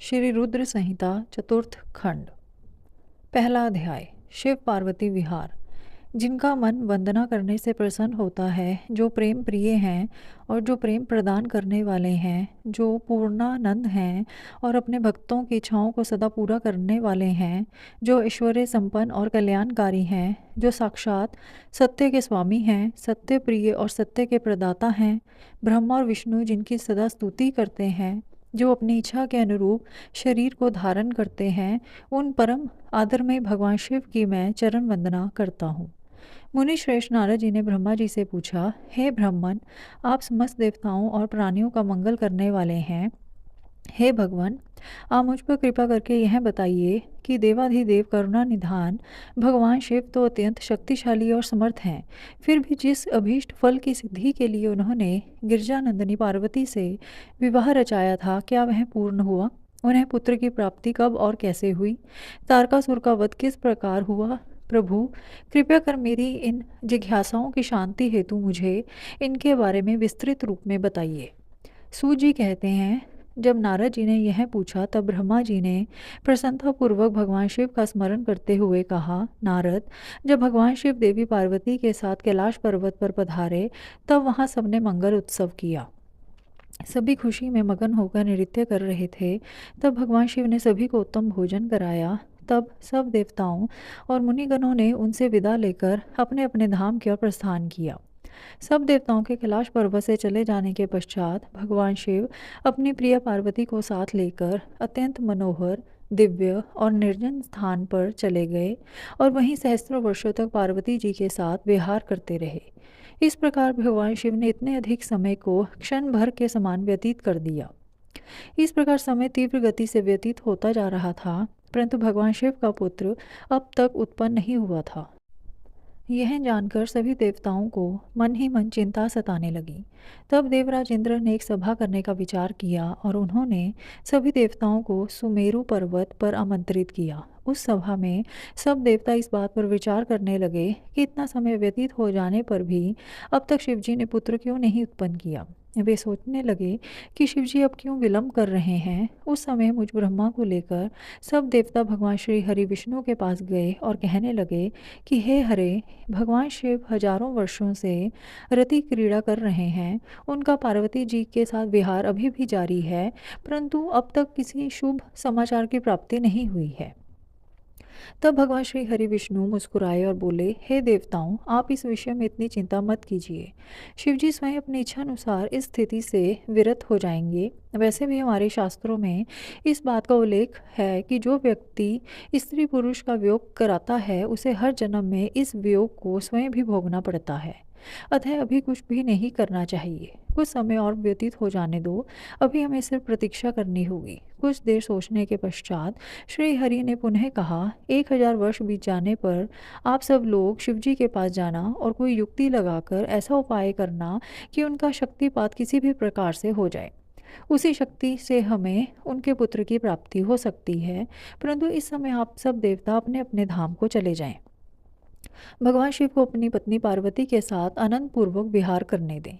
श्री रुद्र संहिता चतुर्थ खंड। पहला अध्याय। शिव पार्वती विहार। जिनका मन वंदना करने से प्रसन्न होता है, जो प्रेम प्रिय हैं और जो प्रेम प्रदान करने वाले हैं, जो पूर्णानंद हैं और अपने भक्तों की इच्छाओं को सदा पूरा करने वाले हैं, जो ऐश्वर्य संपन्न और कल्याणकारी हैं, जो साक्षात सत्य के स्वामी हैं, सत्य प्रिय और सत्य के प्रदाता हैं, ब्रह्मा और विष्णु जिनकी सदा स्तुति करते हैं, जो अपनी इच्छा के अनुरूप शरीर को धारण करते हैं, उन परम आदरमय भगवान शिव की मैं चरण वंदना करता हूँ। मुनि श्रेष्ठ नारद जी ने ब्रह्मा जी से पूछा, हे ब्राह्मण, आप समस्त देवताओं और प्राणियों का मंगल करने वाले हैं। हे भगवान, आप मुझ पर कृपा करके यह बताइए कि देवाधिदेव करुणा निधान भगवान शिव तो अत्यंत शक्तिशाली और समर्थ हैं, फिर भी जिस अभीष्ट फल की सिद्धि के लिए उन्होंने गिरजानंदिनी पार्वती से विवाह रचाया था, क्या वह पूर्ण हुआ? उन्हें पुत्र की प्राप्ति कब और कैसे हुई? तारकासुर का वध किस प्रकार हुआ? प्रभु, कृपया कर मेरी इन जिज्ञासाओं की शांति हेतु मुझे इनके बारे में विस्तृत रूप में बताइए। सूत जी कहते हैं, जब नारद जी ने यह पूछा तब ब्रह्मा जी ने प्रसन्नतापूर्वक भगवान शिव का स्मरण करते हुए कहा, नारद, जब भगवान शिव देवी पार्वती के साथ कैलाश पर्वत पर पधारे तब वहाँ सबने मंगल उत्सव किया। सभी खुशी में मगन होकर नृत्य कर रहे थे। तब भगवान शिव ने सभी को उत्तम भोजन कराया। तब सब देवताओं और मुनिगणों ने उनसे विदा लेकर अपने अपने धाम की ओर प्रस्थान किया। सब देवताओं के कैलाश पर्वत से चले जाने के पश्चात भगवान शिव अपनी प्रिय पार्वती को साथ लेकर अत्यंत मनोहर, दिव्य और निर्जन स्थान पर चले गए और वहीं सहस्त्रों वर्षों तक पार्वती जी के साथ विहार करते रहे। इस प्रकार भगवान शिव ने इतने अधिक समय को क्षण भर के समान व्यतीत कर दिया। इस प्रकार समय तीव्र गति से व्यतीत होता जा रहा था, परंतु भगवान शिव का पुत्र अब तक उत्पन्न नहीं हुआ था। यह जानकर सभी देवताओं को मन ही मन चिंता सताने लगी। तब देवराज इंद्र ने एक सभा करने का विचार किया और उन्होंने सभी देवताओं को सुमेरु पर्वत पर आमंत्रित किया। उस सभा में सब देवता इस बात पर विचार करने लगे कि इतना समय व्यतीत हो जाने पर भी अब तक शिवजी ने पुत्र क्यों नहीं उत्पन्न किया। वे सोचने लगे कि शिवजी अब क्यों विलंब कर रहे हैं। उस समय मुझ ब्रह्मा को लेकर सब देवता भगवान श्री हरि विष्णु के पास गए और कहने लगे कि हे हरे, भगवान शिव हजारों वर्षों से रति क्रीड़ा कर रहे हैं। उनका पार्वती जी के साथ विहार अभी भी जारी है, परंतु अब तक किसी शुभ समाचार की प्राप्ति नहीं हुई है। तब भगवान श्री हरि विष्णु मुस्कुराए और बोले, हे देवताओं, आप इस विषय में इतनी चिंता मत कीजिए। शिवजी स्वयं अपनी इच्छा अनुसार इस स्थिति से विरत हो जाएंगे। वैसे भी हमारे शास्त्रों में इस बात का उल्लेख है कि जो व्यक्ति स्त्री पुरुष का वियोग कराता है उसे हर जन्म में इस वियोग को स्वयं भी भोगना पड़ता है। अतः अभी कुछ भी नहीं करना चाहिए। कुछ समय और व्यतीत हो जाने दो। अभी हमें सिर्फ प्रतीक्षा करनी होगी। कुछ देर सोचने के पश्चात श्री हरि ने पुनः कहा, 1000 वर्ष बीत जाने पर आप सब लोग शिवजी के पास जाना और कोई युक्ति लगाकर ऐसा उपाय करना कि उनका शक्तिपात किसी भी प्रकार से हो जाए। उसी शक्ति से हमें उनके पुत्र की प्राप्ति हो सकती है, परंतु इस समय आप सब देवता अपने अपने धाम को चले जाएं। भगवान शिव को अपनी पत्नी पार्वती के साथ आनंद पूर्वक विहार करने दें।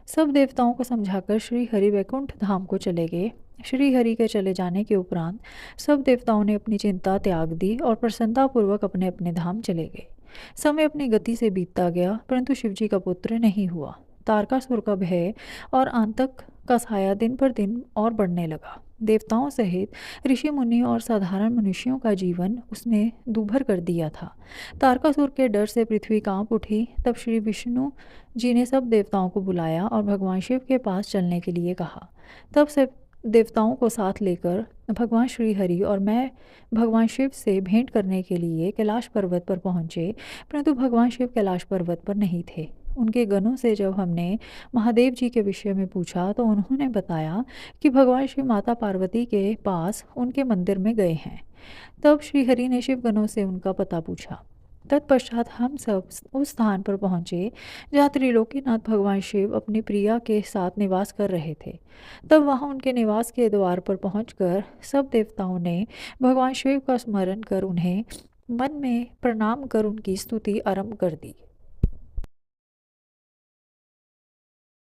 सब देवताओं को समझाकर श्री हरि वैकुंठ धाम को चले गए। श्री हरि के चले जाने के उपरांत सब देवताओं ने अपनी चिंता त्याग दी और प्रसन्नतापूर्वक अपने अपने धाम चले गए। समय अपनी गति से बीतता गया, परंतु शिवजी का पुत्र नहीं हुआ। तारकासुर का भय और आतंक का साया दिन पर दिन और बढ़ने लगा। देवताओं सहित ऋषि मुनि और साधारण मनुष्यों का जीवन उसने दूभर कर दिया था। तारकासुर के डर से पृथ्वी कांप उठी। तब श्री विष्णु जी ने सब देवताओं को बुलाया और भगवान शिव के पास चलने के लिए कहा। तब सब देवताओं को साथ लेकर भगवान श्री हरि और मैं भगवान शिव से भेंट करने के लिए कैलाश पर्वत पर पहुँचे, परंतु भगवान शिव कैलाश पर्वत पर नहीं थे। उनके गणों से जब हमने महादेव जी के विषय में पूछा तो उन्होंने बताया कि भगवान शिव माता पार्वती के पास उनके मंदिर में गए हैं। तब श्री हरि ने शिव गणों से उनका पता पूछा। तत्पश्चात हम सब उस स्थान पर पहुँचे जहाँ त्रिलोकीनाथ भगवान शिव अपनी प्रिया के साथ निवास कर रहे थे। तब वहाँ उनके निवास के द्वार पर पहुँचकर सब देवताओं ने भगवान शिव का स्मरण कर उन्हें मन में प्रणाम कर उनकी स्तुति आरंभ कर दी।